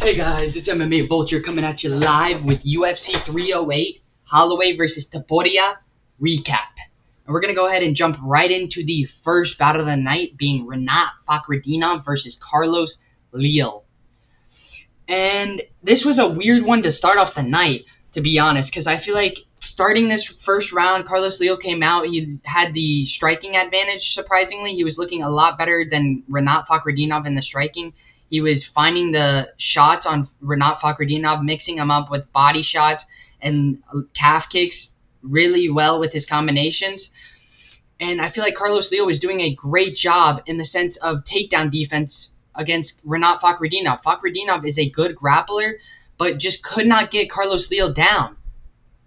Hey guys, it's MMA Vulture coming at you live with UFC 308 Holloway vs Topuria recap. And we're going to go ahead and jump right into the first bout of the night, being Rinat Fakhretdinov versus Carlos Leal. And this was a weird one to start off the night, to be honest, because I feel like starting this first round, Carlos Leal came out. He had the striking advantage, surprisingly. He was looking a lot better than Rinat Fakhretdinov in the striking. He was finding the shots on Rinat Fakhretdinov, mixing them up with body shots and calf kicks really well with his combinations. And I feel like Carlos Leal was doing a great job in the sense of takedown defense against Rinat Fakhretdinov. Fakhretdinov is a good grappler, but just could not get Carlos Leal down.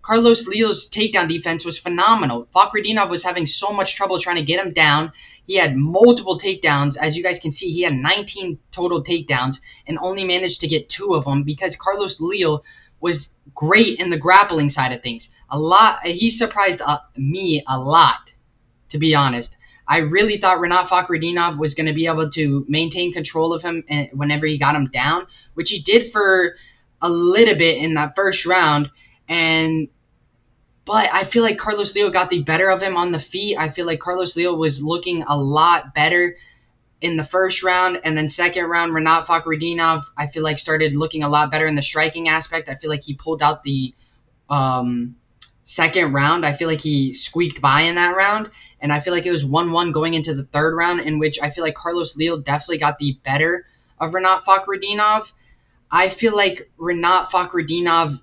Carlos Leal's takedown defense was phenomenal. Fakhretdinov was having so much trouble trying to get him down. He had multiple takedowns. As you guys can see, he had 19 total takedowns and only managed to get 2 of them because Carlos Leal was great in the grappling side of things. He surprised me a lot, to be honest. I really thought Rinat Fakhretdinov was going to be able to maintain control of him whenever he got him down, which he did for a little bit in that first round. But I feel like Carlos Leal got the better of him on the feet. I feel like Carlos Leal was looking a lot better in the first round. And then second round, Rinat Fakhretdinov, I feel like started looking a lot better in the striking aspect. I feel like he pulled out the second round. I feel like he squeaked by in that round. And I feel like it was 1-1 going into the third round, in which I feel like Carlos Leal definitely got the better of Rinat Fakhretdinov. I feel like Rinat Fakhretdinov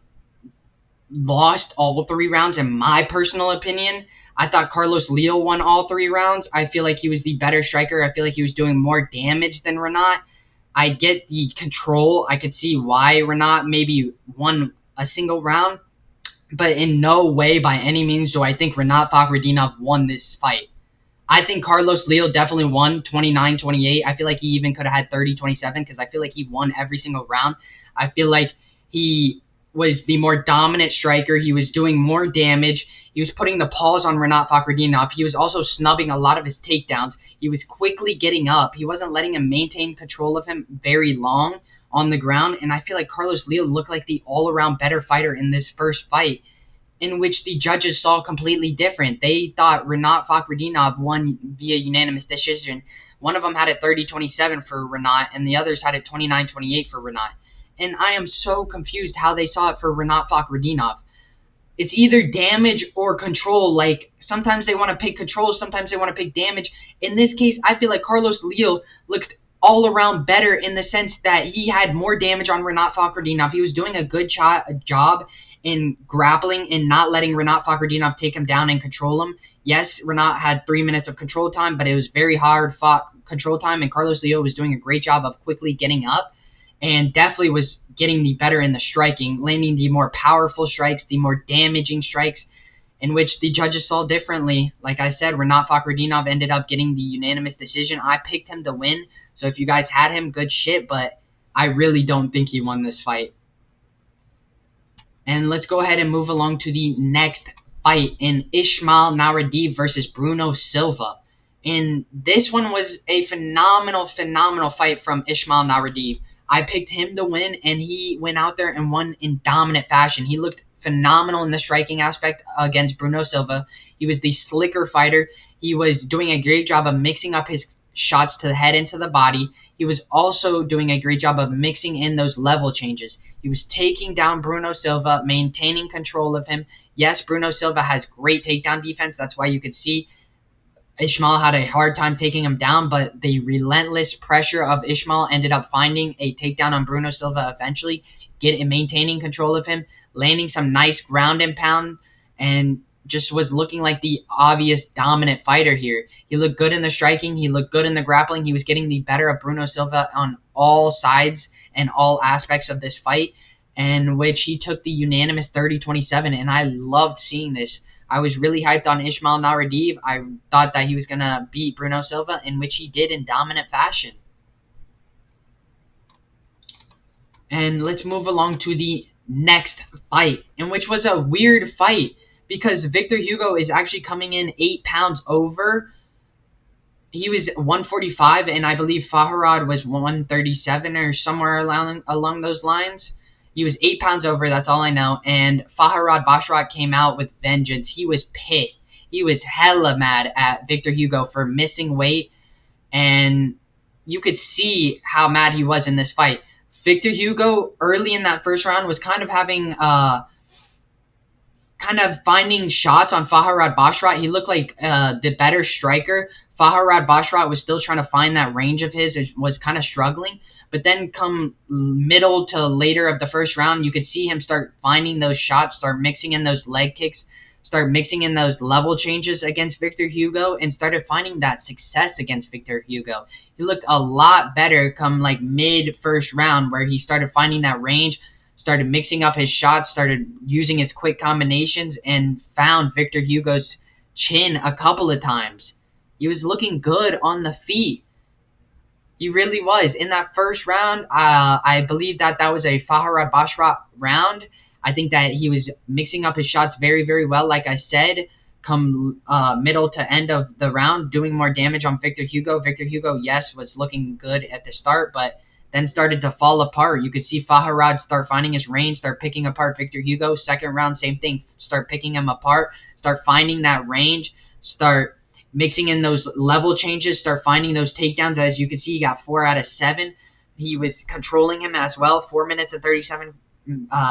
lost all 3 rounds in my personal opinion. I thought Carlos Leal won all 3 rounds. I feel like he was the better striker. I feel like he was doing more damage than Rinat. I get the control. I could see why Rinat maybe won a single round, but in no way by any means do I think Rinat Fakhretdinov won this fight. I think Carlos Leal definitely won 29-28. I feel like he even could have had 30-27 because I feel like he won every single round. I feel like he was the more dominant striker. He was doing more damage. He was putting the paws on Rinat Fakhretdinov. He was also snubbing a lot of his takedowns. He was quickly getting up. He wasn't letting him maintain control of him very long on the ground. And I feel like Carlos Leal looked like the all-around better fighter in this first fight, in which the judges saw completely different. They thought Rinat Fakhretdinov won via unanimous decision. One of them had it 30-27 for Rinat, and the others had it 29-28 for Rinat. And I am so confused how they saw it for Rinat Fakhretdinov. It's either damage or control. Like, sometimes they want to pick control, sometimes they want to pick damage. In this case, I feel like Carlos Leal looked all around better in the sense that he had more damage on Rinat Fakhretdinov. He was doing a good job in grappling and not letting Rinat Fakhretdinov take him down and control him. Yes, Rinat had 3 minutes of control time, but it was very hard fought control time, and Carlos Leal was doing a great job of quickly getting up. And definitely was getting the better in the striking, landing the more powerful strikes, the more damaging strikes, in which the judges saw differently. Like I said, Rinat Fakhretdinov ended up getting the unanimous decision. I picked him to win, so if you guys had him, good shit, but I really don't think he won this fight. And let's go ahead and move along to the next fight in Ismail Naurdiev versus Bruno Silva. And this one was a phenomenal fight from Ismail Naurdiev. I picked him to win, and he went out there and won in dominant fashion. He looked phenomenal in the striking aspect against Bruno Silva. He was the slicker fighter. He was doing a great job of mixing up his shots to the head and to the body. He was also doing a great job of mixing in those level changes. He was taking down Bruno Silva, maintaining control of him. Yes, Bruno Silva has great takedown defense. That's why you could see Ismail had a hard time taking him down, but the relentless pressure of Ismail ended up finding a takedown on Bruno Silva eventually, maintaining control of him, landing some nice ground and pound, and just was looking like the obvious dominant fighter here. He looked good in the striking. He looked good in the grappling. He was getting the better of Bruno Silva on all sides and all aspects of this fight, in which he took the unanimous 30-27, and I loved seeing this. I was really hyped on Ismail Naurdiev. I thought that he was going to beat Bruno Silva, in which he did in dominant fashion. And let's move along to the next fight, in which was a weird fight because Victor Hugo is actually coming in 8 pounds over he was 145, and I believe Fakhretdinov was 137 or somewhere along those lines. He was 8 pounds over, that's all I know. And Basharat came out with vengeance. He was pissed. He was hella mad at Victor Hugo for missing weight. And you could see how mad he was in this fight. Victor Hugo, early in that first round, was kind of having finding shots on Basharat. He looked like the better striker. Basharat was still trying to find that range of his. It was kind of struggling. But then come middle to later of the first round, you could see him start finding those shots, start mixing in those leg kicks, start mixing in those level changes against Victor Hugo, and started finding that success against Victor Hugo. He looked a lot better come like mid first round, where he started finding that range, started mixing up his shots, started using his quick combinations, and found Victor Hugo's chin a couple of times. He was looking good on the feet. He really was. In that first round, I believe that was a Basharat round. I think that he was mixing up his shots very, very well, like I said, come middle to end of the round, doing more damage on Victor Hugo. Victor Hugo, yes, was looking good at the start, but then started to fall apart. You could see Fakhretdinov start finding his range, start picking apart Victor Hugo. Second round, same thing. Start picking him apart, start finding that range, start mixing in those level changes, start finding those takedowns. As you can see, he got 4 out of 7. He was controlling him as well. 4 minutes and 37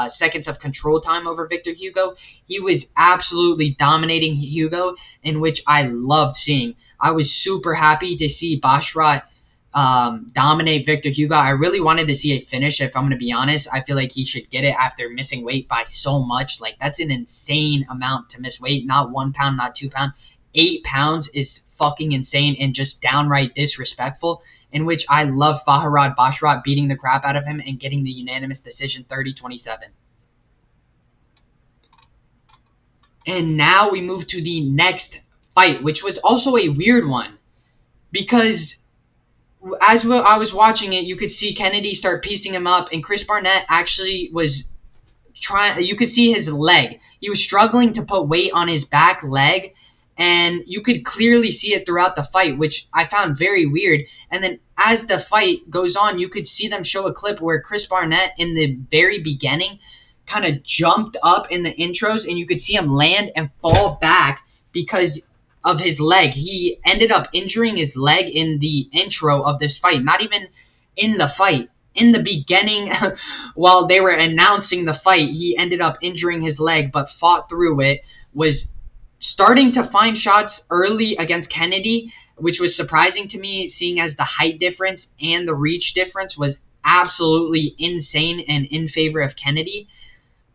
seconds of control time over Victor Hugo. He was absolutely dominating Hugo, in which I loved seeing. I was super happy to see Basharat dominate Victor Hugo. I really wanted to see a finish, if I'm going to be honest. I feel like he should get it after missing weight by so much. Like, that's an insane amount to miss weight. Not 1 pound, not 2 pounds. 8 pounds is fucking insane and just downright disrespectful, in which I love Basharat beating the crap out of him and getting the unanimous decision 30-27. And now we move to the next fight, which was also a weird one, because as I was watching it, you could see Kennedy start piecing him up, and Chris Barnett actually was trying. You could see his leg. He was struggling to put weight on his back leg, and you could clearly see it throughout the fight, which I found very weird. And then as the fight goes on, you could see them show a clip where Chris Barnett in the very beginning kind of jumped up in the intros, and you could see him land and fall back because of his leg. He ended up injuring his leg in the intro of this fight, not even in the fight. In the beginning, while they were announcing the fight, he ended up injuring his leg, but fought through it, was starting to find shots early against Kennedy, which was surprising to me, seeing as the height difference and the reach difference was absolutely insane and in favor of Kennedy.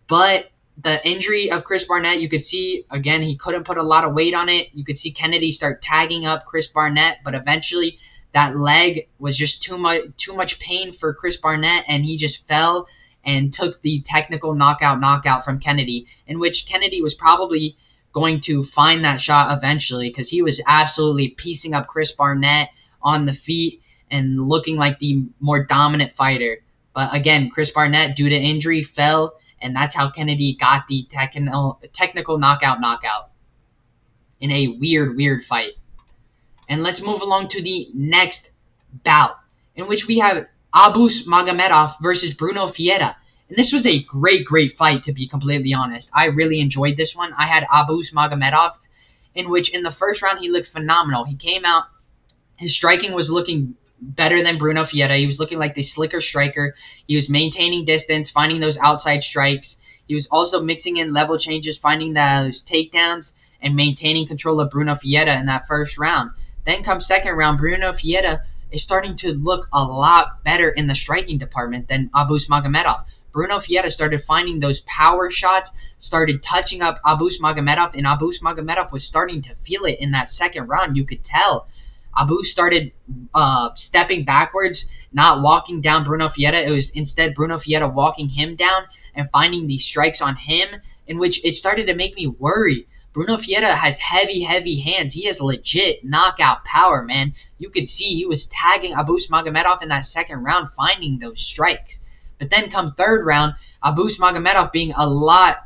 But the injury of Chris Barnett, you could see, again, he couldn't put a lot of weight on it. You could see Kennedy start tagging up Chris Barnett, but eventually that leg was just too much pain for Chris Barnett, and he just fell and took the technical knockout from Kennedy, in which Kennedy was probably going to find that shot eventually, because he was absolutely piecing up Chris Barnett on the feet and looking like the more dominant fighter. But again, Chris Barnett, due to injury, fell, and that's how Kennedy got the technical knockout in a weird fight. And let's move along to the next bout, in which we have Magomedov versus Bruno Ferreira. And this was a great fight, to be completely honest. I really enjoyed this one. I had Magomedov, in which in the first round he looked phenomenal. He came out, his striking was looking better than Bruno Ferreira. He was looking like the slicker striker. He was maintaining distance, finding those outside strikes. He was also mixing in level changes, finding those takedowns, and maintaining control of Bruno Ferreira in that first round. Then comes second round, Bruno Ferreira is starting to look a lot better in the striking department than Magomedov. Bruno Ferreira started finding those power shots, started touching up Magomedov, and Magomedov was starting to feel it in that second round. You could tell. Started stepping backwards, not walking down Bruno Ferreira. It was instead Bruno Ferreira walking him down and finding these strikes on him, in which it started to make me worry. Bruno Ferreira has heavy hands. He has legit knockout power, man. You could see he was tagging Magomedov in that second round, finding those strikes. But then come third round, Magomedov being a lot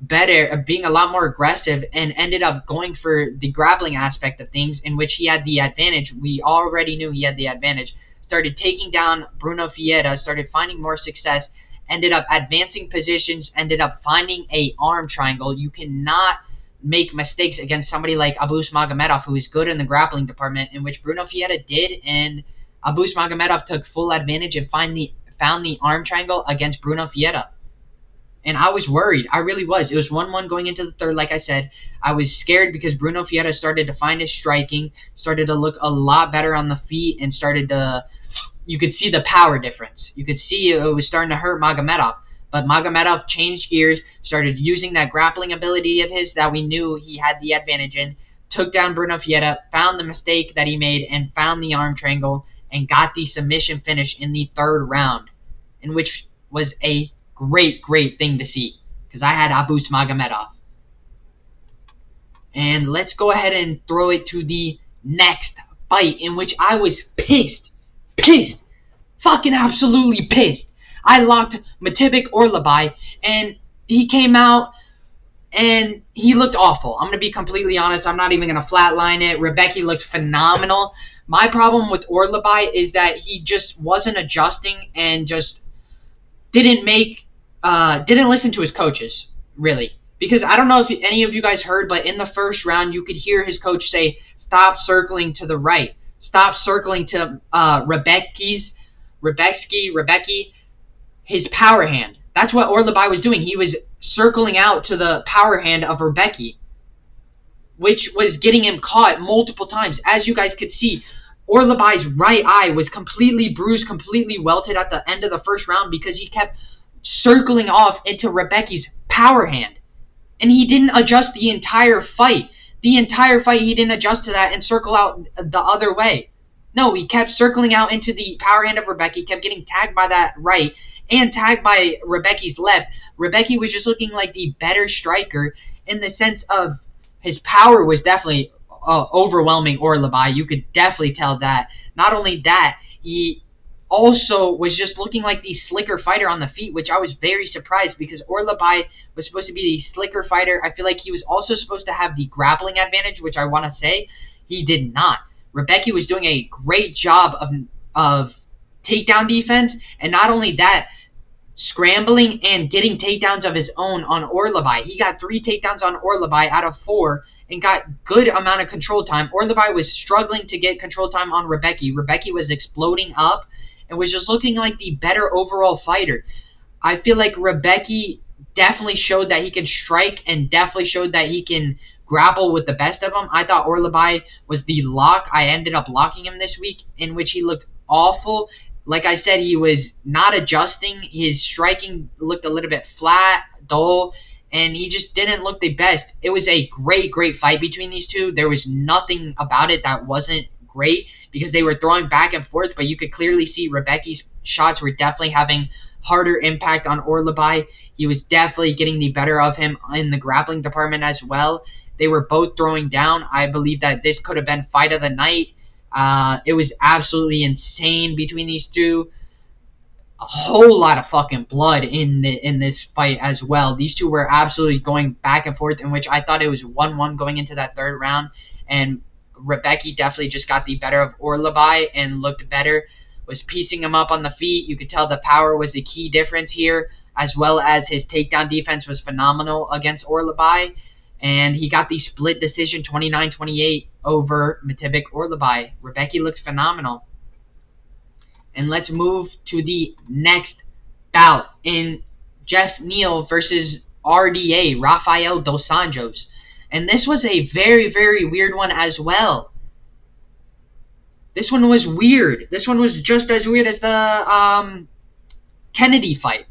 better, being a lot more aggressive, and ended up going for the grappling aspect of things, in which he had the advantage. We already knew he had the advantage. Started taking down Bruno Ferreira, started finding more success, ended up advancing positions, ended up finding a arm triangle. You cannot make mistakes against somebody like Abus Magomedov, who is good in the grappling department, in which Bruno Ferreira did, and Abus Magomedov took full advantage and found the arm triangle against Bruno Ferreira. And I was worried. I really was. It was 1-1 going into the third, like I said. I was scared because Bruno Ferreira started to find his striking, started to look a lot better on the feet, and started to... You could see the power difference. You could see it was starting to hurt Magomedov. But Magomedov changed gears, started using that grappling ability of his that we knew he had the advantage in, took down Bruno Ferreira, found the mistake that he made, and found the arm triangle, and got the submission finish in the third round, in which was a great thing to see, because I had Abus Magomedov. And let's go ahead and throw it to the next fight, in which I was pissed, fucking absolutely pissed. I locked Myktybek Orolbai, and he came out, and he looked awful. I'm going to be completely honest. I'm not even going to flatline it. Rębecki looked phenomenal. My problem with Orolbai is that he just wasn't adjusting and just didn't listen to his coaches, really. Because I don't know if any of you guys heard, but in the first round, you could hear his coach say, stop circling to the right. Stop circling to Rębecki, his power hand. That's what Orolbai was doing. He was circling out to the power hand of Rębecki, which was getting him caught multiple times. As you guys could see, Orolbai's right eye was completely bruised, completely welted at the end of the first round because he kept circling off into Rębecki's power hand. And he didn't adjust the entire fight. The entire fight, he didn't adjust to that and circle out the other way. No, he kept circling out into the power hand of Rębecki, kept getting tagged by that right and tagged by Rębecki's left. Rębecki was just looking like the better striker in the sense of his power was definitely overwhelming Orolbai. You could definitely tell that. Not only that, he also was just looking like the slicker fighter on the feet, which I was very surprised because Orolbai was supposed to be the slicker fighter. I feel like he was also supposed to have the grappling advantage, which I want to say he did not. Rębecki was doing a great job of takedown defense, and not only that, scrambling and getting takedowns of his own on Orolbai. He got 3 takedowns on Orolbai out of 4 and got good amount of control time. Orolbai was struggling to get control time on Rębecki. Rębecki was exploding up and was just looking like the better overall fighter. I feel like Rębecki definitely showed that he can strike and definitely showed that he can grapple with the best of them. I thought Orolbai was the lock. I ended up locking him this week, in which he looked awful. Like I said, he was not adjusting. His striking looked a little bit flat, dull, and he just didn't look the best. It was a great fight between these two. There was nothing about it that wasn't great because they were throwing back and forth, but you could clearly see Rębecki's shots were definitely having harder impact on Orolbai. He was definitely getting the better of him in the grappling department as well. They were both throwing down. I believe that this could have been fight of the night. It was absolutely insane between these two. A whole lot of fucking blood in this fight as well. These two were absolutely going back and forth, in which I thought it was 1-1 going into that third round, and Rębecki definitely just got the better of Orolbai and looked better, was piecing him up on the feet. You could tell the power was the key difference here, as well as his takedown defense was phenomenal against Orolbai. And he got the split decision 29-28 over Myktybek Orolbai. Rębecki looked phenomenal. And let's move to the next bout in Geoff Neal versus RDA, Rafael dos Anjos. And this was a very weird one as well. This one was weird. This one was just as weird as the Kennedy fight.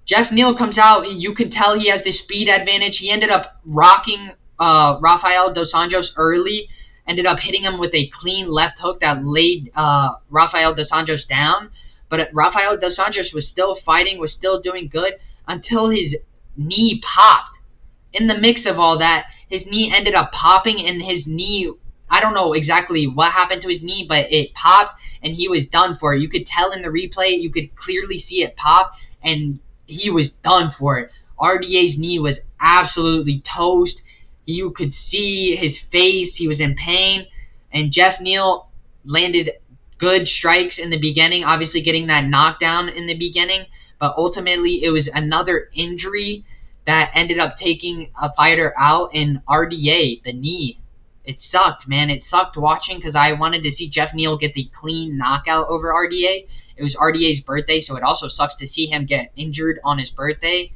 Geoff Neal comes out. You can tell he has the speed advantage. He ended up rocking Rafael dos Anjos early. Ended up hitting him with a clean left hook that laid Rafael dos Anjos down. But Rafael dos Anjos was still fighting, was still doing good until his knee popped. In the mix of all that, his knee ended up popping, and his knee, I don't know exactly what happened to his knee, but it popped, and he was done for. You could tell in the replay, you could clearly see it pop, and he was done for it. RDA's knee was absolutely toast. You could see his face. He was in pain. And Geoff Neal landed good strikes in the beginning, obviously getting that knockdown in the beginning. But ultimately, it was another injury that ended up taking a fighter out in RDA, the knee. It sucked, man. It sucked watching because I wanted to see Geoff Neal get the clean knockout over RDA. It was RDA's birthday, so it also sucks to see him get injured on his birthday,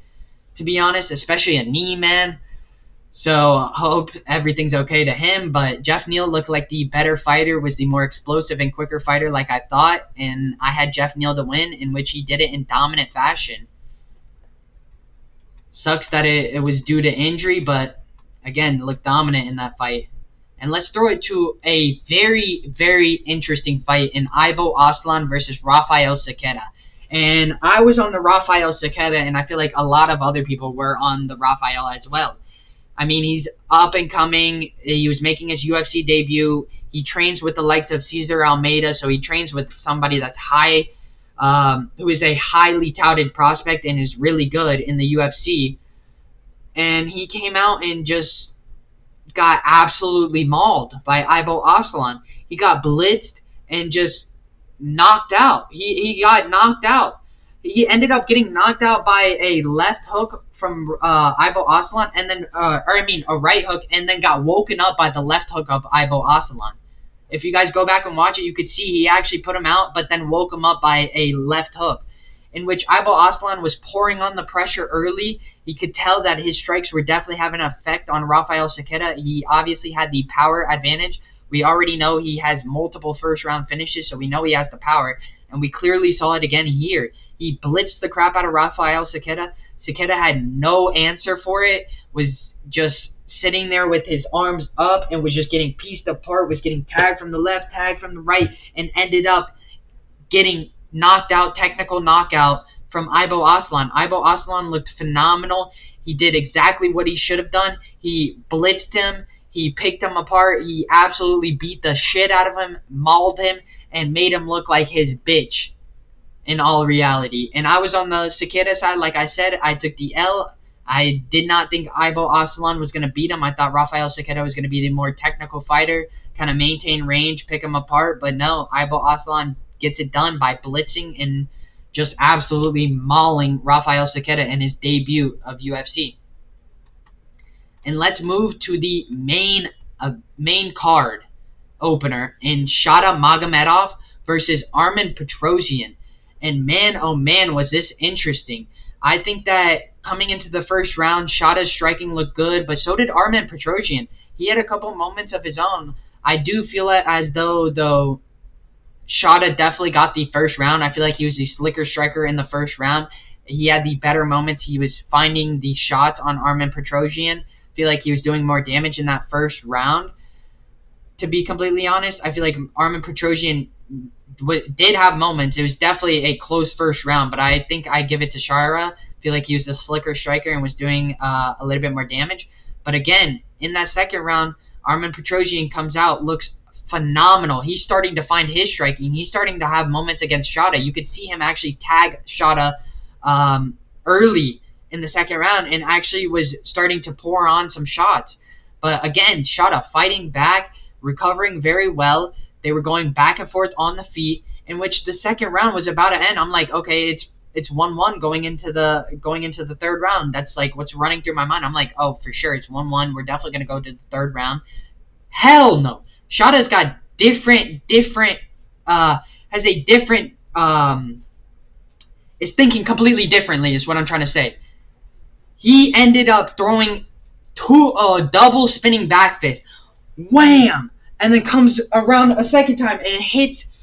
to be honest, especially a knee, man. So I hope everything's okay to him. But Geoff Neal looked like the better fighter, was the more explosive and quicker fighter like I thought. And I had Geoff Neal to win, in which he did it in dominant fashion. Sucks that it was due to injury, but again, looked dominant in that fight. And let's throw it to a very, very interesting fight in Aibo Aslan versus Rafael Saketa. And I was on the Rafael Saketa, and I feel like a lot of other people were on the Rafael as well. I mean, he's up and coming. He was making his UFC debut. He trains with the likes of Cesar Almeida, so he trains with somebody that's high, who is a highly touted prospect and is really good in the UFC. And he came out and just got absolutely mauled by Aibo Aslan. He got blitzed and just knocked out. He got knocked out. He ended up getting knocked out by a left hook from Aibo Aslan, and then, a right hook, and then got woken up by the left hook of Aibo Aslan. If you guys go back and watch it, you could see he actually put him out, but then woke him up by a left hook, in which Aibo Aslan was pouring on the pressure early. He could tell that his strikes were definitely having an effect on Rafael Saketa. He obviously had the power advantage. We already know he has multiple first-round finishes, so we know he has the power. And we clearly saw it again here. He blitzed the crap out of Rafael Saketa. Saketa had no answer for it, was just sitting there with his arms up and was just getting pieced apart, was getting tagged from the left, tagged from the right, and ended up getting knocked out, technical knockout from Aibo Aslan. Aibo Aslan looked phenomenal. He did exactly what he should have done. He blitzed him. He picked him apart. He absolutely beat the shit out of him, mauled him, and made him look like his bitch in all reality. And I was on the Saketa side. Like I said, I took the L. I did not think Aibo Aslan was going to beat him. I thought Rafael Saketa was going to be the more technical fighter, kind of maintain range, pick him apart. But no, Aibo Aslan gets it done by blitzing and just absolutely mauling Rafael Saketa in his debut of UFC. And let's move to the main card opener in Shada Magomedov versus Armen Petrosyan. And man, oh man, was this interesting. I think that coming into the first round, Shada's striking looked good, but so did Armen Petrosyan. He had a couple moments of his own. I do feel it as though Shada definitely got the first round. I feel like he was the slicker striker in the first round. He had the better moments. He was finding the shots on Armen Petrosyan. I feel like he was doing more damage in that first round. To be completely honest, I feel like Armen Petrosyan did have moments. It was definitely a close first round, but I think I give it to Shara. I feel like he was the slicker striker and was doing a little bit more damage. But again, in that second round, Armen Petrosyan comes out, looks phenomenal. He's starting to find his striking. He's starting to have moments against Shada. You could see him actually tag Shada early in the second round and actually was starting to pour on some shots. But again, Shada fighting back, recovering very well. They were going back and forth on the feet, in which the second round was about to end. I'm like, okay, it's 1-1 going into the third round. That's like what's running through my mind. I'm like, oh, for sure, it's 1-1. We're definitely gonna go to the third round. Hell no. Shada's got is thinking completely differently is what I'm trying to say. He ended up throwing double spinning back fist. Wham! And then comes around a second time and hits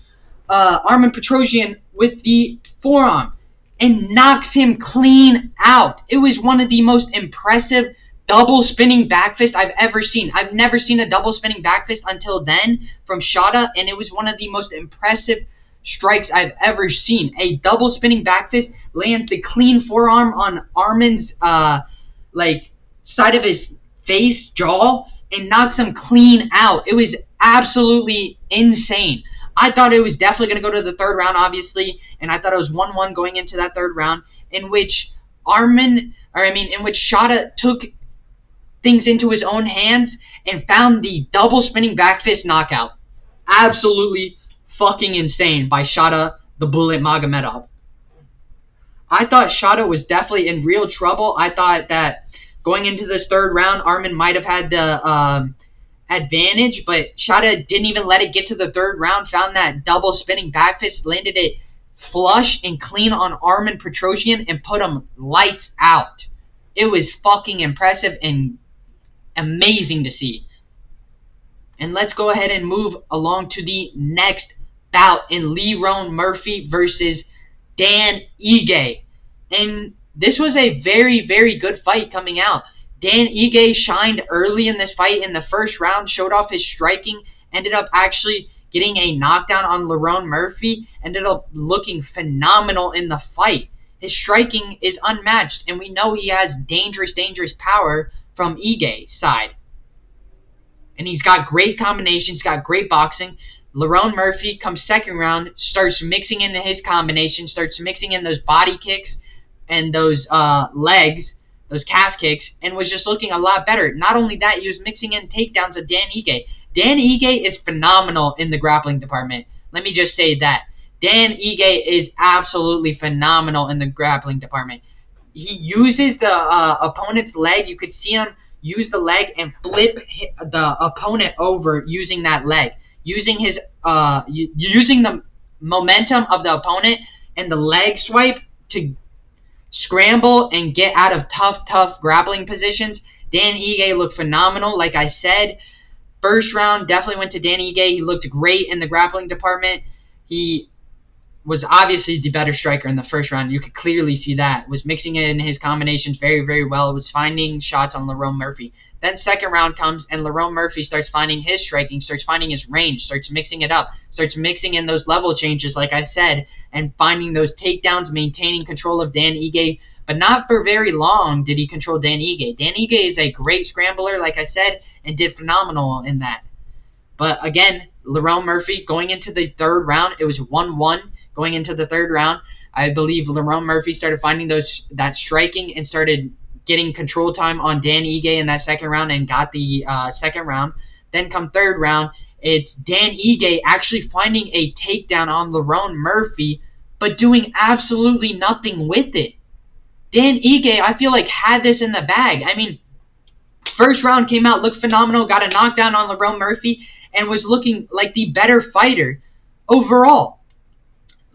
Armen Petrosyan with the forearm and knocks him clean out. It was one of the most impressive double spinning back fist I've ever seen. I've never seen a double spinning back fist until then from Shada, and it was one of the most impressive strikes I've ever seen. A double spinning back fist lands the clean forearm on Armen's side of his face, jaw, and knocks him clean out. It was absolutely insane. I thought it was definitely going to go to the third round, obviously, and I thought it was 1-1 going into that third round, in which in which Shada took things into his own hands and found the double spinning back fist knockout. Absolutely fucking insane by Shada the Bullet Magomedov. I thought Shada was definitely in real trouble. I thought that going into this third round, Arman might have had the advantage, but Shada didn't even let it get to the third round, found that double spinning back fist, landed it flush and clean on Arman Petrosyan and put him lights out. It was fucking impressive and amazing to see. And let's go ahead and move along to the next bout in Lerone Murphy versus Dan Ige. And this was a very, very good fight coming out. Dan Ige shined early in this fight in the first round, showed off his striking, ended up actually getting a knockdown on Lerone Murphy, ended up looking phenomenal in the fight. His striking is unmatched, and we know he has dangerous, dangerous power from Ige's side. And he's got great combinations, got great boxing. Lerone Murphy comes second round, starts mixing into his combinations, starts mixing in those body kicks and those legs, those calf kicks, and was just looking a lot better. Not only that, he was mixing in takedowns of Dan Ige. Dan Ige is phenomenal in the grappling department. Let me just say that. Dan Ige is absolutely phenomenal in the grappling department. He uses the opponent's leg. You could see him use the leg and flip the opponent over using that leg. Using his using the momentum of the opponent and the leg swipe to scramble and get out of tough grappling positions. Dan Ige looked phenomenal. Like I said, first round definitely went to Dan Ige. He looked great in the grappling department. He was obviously the better striker in the first round. You could clearly see that. Was mixing in his combinations very, very well. Was finding shots on Lerone Murphy. Then second round comes, and Lerone Murphy starts finding his striking, starts finding his range, starts mixing it up, starts mixing in those level changes, like I said, and finding those takedowns, maintaining control of Dan Ige. But not for very long did he control Dan Ige. Dan Ige is a great scrambler, like I said, and did phenomenal in that. But again, Lerone Murphy, going into the third round, it was 1-1. Going into the third round, I believe Lerone Murphy started finding that striking and started getting control time on Dan Ige in that second round and got the second round. Then come third round, it's Dan Ige actually finding a takedown on Lerone Murphy, but doing absolutely nothing with it. Dan Ige, I feel like, had this in the bag. I mean, first round came out, looked phenomenal, got a knockdown on Lerone Murphy, and was looking like the better fighter overall.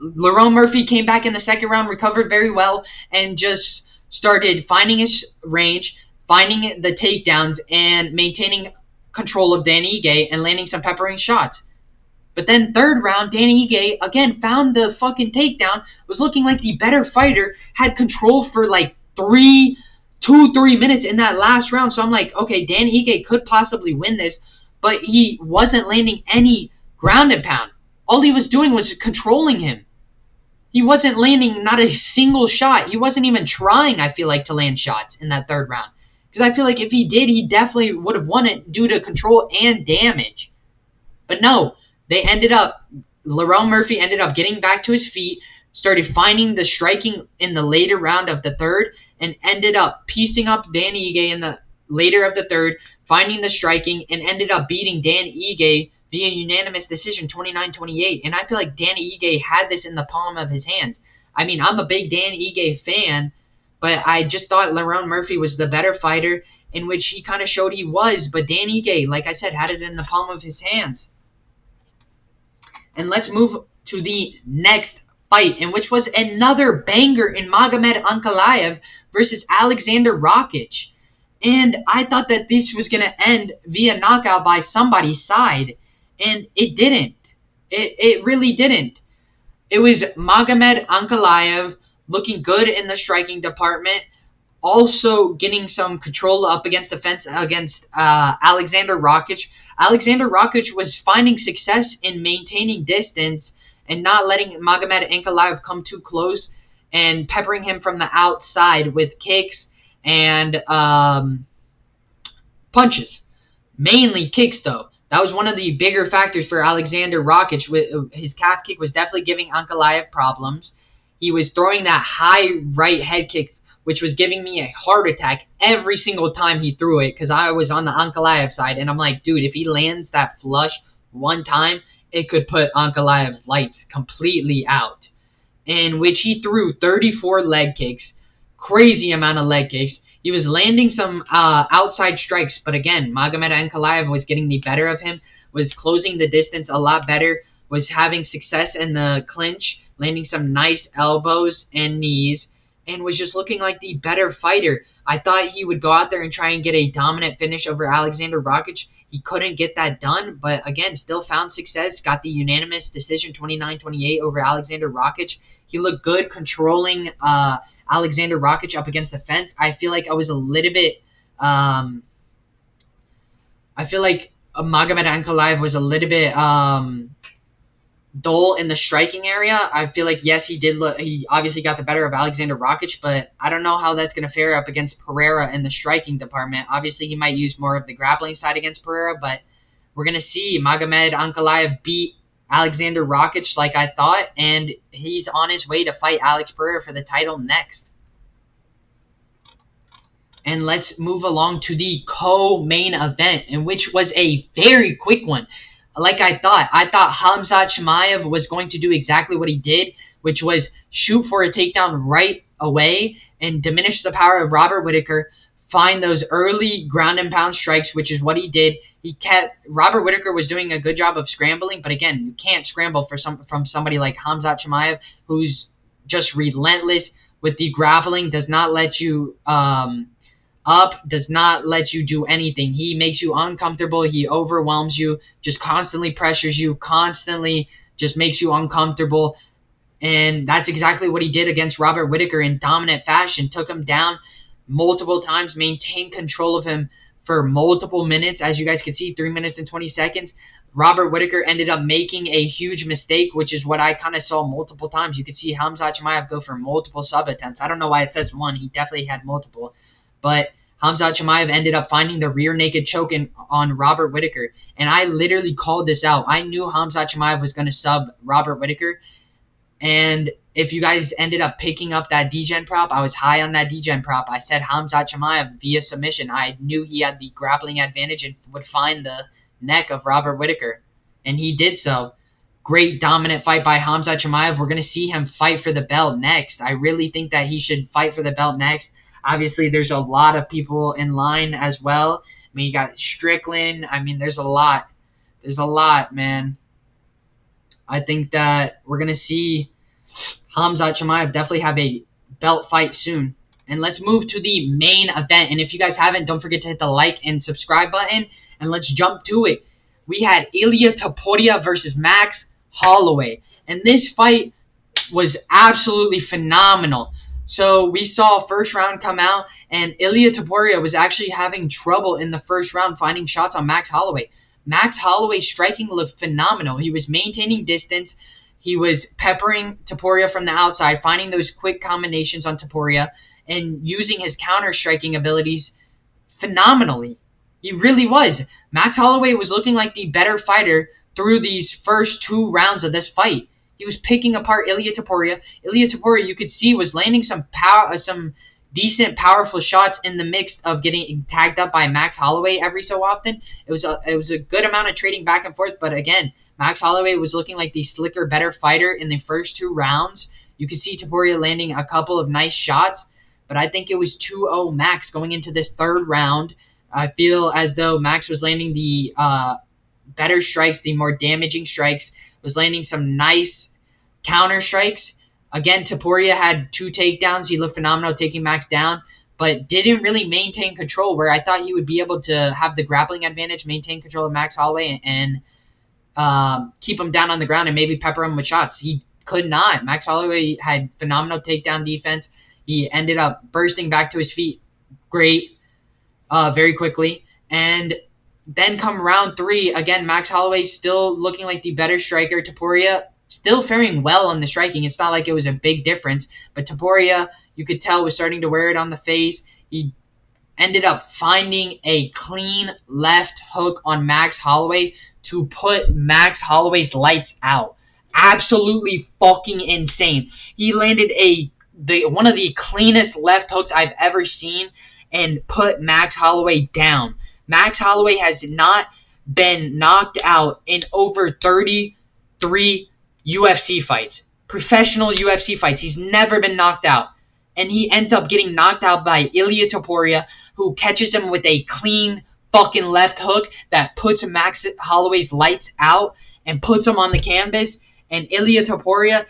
Lerone Murphy came back in the second round, recovered very well, and just started finding his range, finding the takedowns, and maintaining control of Dan Ige and landing some peppering shots. But then third round, Dan Ige, again, found the fucking takedown, was looking like the better fighter, had control for like 3 minutes in that last round. So I'm like, okay, Dan Ige could possibly win this, but he wasn't landing any ground and pound. All he was doing was controlling him. He wasn't landing not a single shot. He wasn't even trying, I feel like, to land shots in that third round. Because I feel like if he did, he definitely would have won it due to control and damage. But no, Lerone Murphy ended up getting back to his feet, started finding the striking in the later round of the third, and ended up piecing up Dan Ige in the later of the third, finding the striking, and ended up beating Dan Ige via unanimous decision, 29-28. And I feel like Dan Ige had this in the palm of his hands. I mean, I'm a big Dan Ige fan, but I just thought Lerone Murphy was the better fighter, in which he kind of showed he was. But Dan Ige, like I said, had it in the palm of his hands. And let's move to the next fight, in which was another banger in Magomed Ankalaev versus Aleksandar Rakić. And I thought that this was going to end via knockout by somebody's side. And it didn't. It really didn't. It was Magomed Ankalaev looking good in the striking department, also getting some control up against the fence against Aleksandar Rakić. Aleksandar Rakić was finding success in maintaining distance and not letting Magomed Ankalaev come too close and peppering him from the outside with kicks and punches. Mainly kicks, though. That was one of the bigger factors for Aleksandar Rakić. His calf kick was definitely giving Ankalaev problems. He was throwing that high right head kick which was giving me a heart attack every single time he threw it because I was on the Ankalaev side. And I'm like, dude, if he lands that flush one time, it could put Ankalaev's lights completely out. In which he threw 34 leg kicks, crazy amount of leg kicks. He was landing some outside strikes, but again, Magomed Ankalaev was getting the better of him, was closing the distance a lot better, was having success in the clinch, landing some nice elbows and knees, and was just looking like the better fighter. I thought he would go out there and try and get a dominant finish over Aleksandar Rakić. He couldn't get that done, but again, still found success. Got the unanimous decision 29-28 over Aleksandar Rakić. He looked good controlling Aleksandar Rakić up against the fence. I feel like I was a little bit... I feel like Magomed Ankalaev was a little bit... dull in the striking area. I feel like, yes, he obviously got the better of Aleksandar Rakić, but I don't know how that's going to fare up against Ferreira in the striking department. Obviously, he might use more of the grappling side against Ferreira, but we're going to see Magomed Ankalaev beat Aleksandar Rakić like I thought, and he's on his way to fight Alex Pereira for the title next. And let's move along to the co-main event, in which was a very quick one. Like I thought Khamzat Chimaev was going to do exactly what he did, which was shoot for a takedown right away and diminish the power of Robert Whittaker, find those early ground and pound strikes, which is what he did. Robert Whittaker was doing a good job of scrambling, but again, you can't scramble from somebody like Khamzat Chimaev, who's just relentless with the grappling, does not let you does not let you do anything. He makes you uncomfortable. He overwhelms you, just constantly pressures you, constantly just makes you uncomfortable. And that's exactly what he did against Robert Whittaker in dominant fashion. Took him down multiple times, maintained control of him for multiple minutes. As you guys can see, 3 minutes and 20 seconds. Robert Whittaker ended up making a huge mistake, which is what I kind of saw multiple times. You could see Khamzat Chimaev go for multiple sub attempts. I don't know why it says one. He definitely had multiple. But Khamzat Chimaev ended up finding the rear naked choke on Robert Whittaker. And I literally called this out. I knew Khamzat Chimaev was going to sub Robert Whittaker. And if you guys ended up picking up that D-Gen prop, I was high on that D-Gen prop. I said Khamzat Chimaev via submission. I knew he had the grappling advantage and would find the neck of Robert Whittaker. And he did so. Great dominant fight by Khamzat Chimaev. We're going to see him fight for the belt next. I really think that he should fight for the belt next. Obviously, there's a lot of people in line as well. I mean, you got Strickland. I mean, there's a lot. There's a lot, man. I think that we're going to see Khamzat Chimaev definitely have a belt fight soon. And let's move to the main event. And if you guys haven't, don't forget to hit the like and subscribe button. And let's jump to it. We had Ilia Topuria versus Max Holloway. And this fight was absolutely phenomenal. So we saw first round come out, and Ilia Topuria was actually having trouble in the first round finding shots on Max Holloway. Max Holloway's striking looked phenomenal. He was maintaining distance. He was peppering Topuria from the outside, finding those quick combinations on Topuria, and using his counter-striking abilities phenomenally. He really was. Max Holloway was looking like the better fighter through these first 2 rounds of this fight. He was picking apart Ilia Topuria. Ilia Topuria, you could see, was landing some decent, powerful shots in the mix of getting tagged up by Max Holloway every so often. It was a good amount of trading back and forth, but again, Max Holloway was looking like the slicker, better fighter in the first 2 rounds. You could see Topuria landing a couple of nice shots, but I think it was 2-0 Max going into this 3rd round. I feel as though Max was landing the better strikes, the more damaging strikes, was landing some nice counter strikes. Again, Topuria had 2 takedowns. He looked phenomenal taking Max down, but didn't really maintain control, where I thought he would be able to have the grappling advantage, maintain control of Max Holloway, and keep him down on the ground and maybe pepper him with shots. He could not. Max Holloway had phenomenal takedown defense. He ended up bursting back to his feet very quickly. And then come round 3, again, Max Holloway still looking like the better striker. Topuria still faring well on the striking. It's not like it was a big difference, but Topuria, you could tell, was starting to wear it on the face. He ended up finding a clean left hook on Max Holloway to put Max Holloway's lights out. Absolutely fucking insane. He landed a one of the cleanest left hooks I've ever seen and put Max Holloway down. Max Holloway has not been knocked out in over 33 UFC fights. Professional UFC fights. He's never been knocked out. And he ends up getting knocked out by Ilia Topuria, who catches him with a clean fucking left hook that puts Max Holloway's lights out and puts him on the canvas. And Ilia Topuria,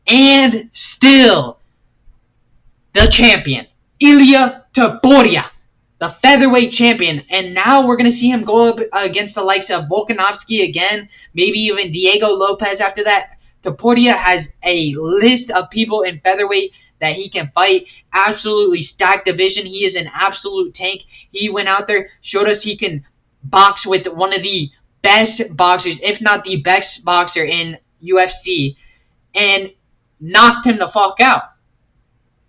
and still the champion, Ilia Topuria, the featherweight champion. And now we're going to see him go up against the likes of Volkanovski again, maybe even Diego Lopez after that. Topuria has a list of people in featherweight that he can fight. Absolutely stacked division. He is an absolute tank. He went out there, showed us he can box with one of the best boxers, if not the best boxer in UFC, and knocked him the fuck out.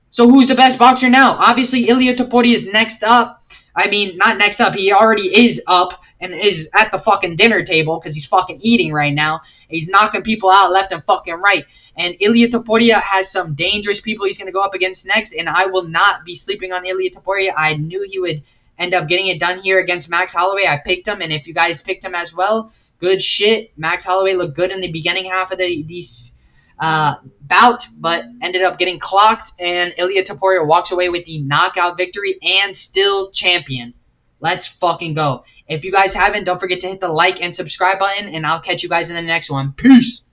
So who's the best boxer now? Obviously, Ilia Topuria is next up. I mean, not next up. He already is up and is at the fucking dinner table because he's fucking eating right now. He's knocking people out left and fucking right. And Ilia Topuria has some dangerous people he's going to go up against next, and I will not be sleeping on Ilia Topuria. I knew he would end up getting it done here against Max Holloway. I picked him, and if you guys picked him as well, good shit. Max Holloway looked good in the beginning half of these bout, but ended up getting clocked, and Ilia Topuria walks away with the knockout victory and still champion. Let's fucking go. If you guys haven't, don't forget to hit the like and subscribe button, and I'll catch you guys in the next one. Peace!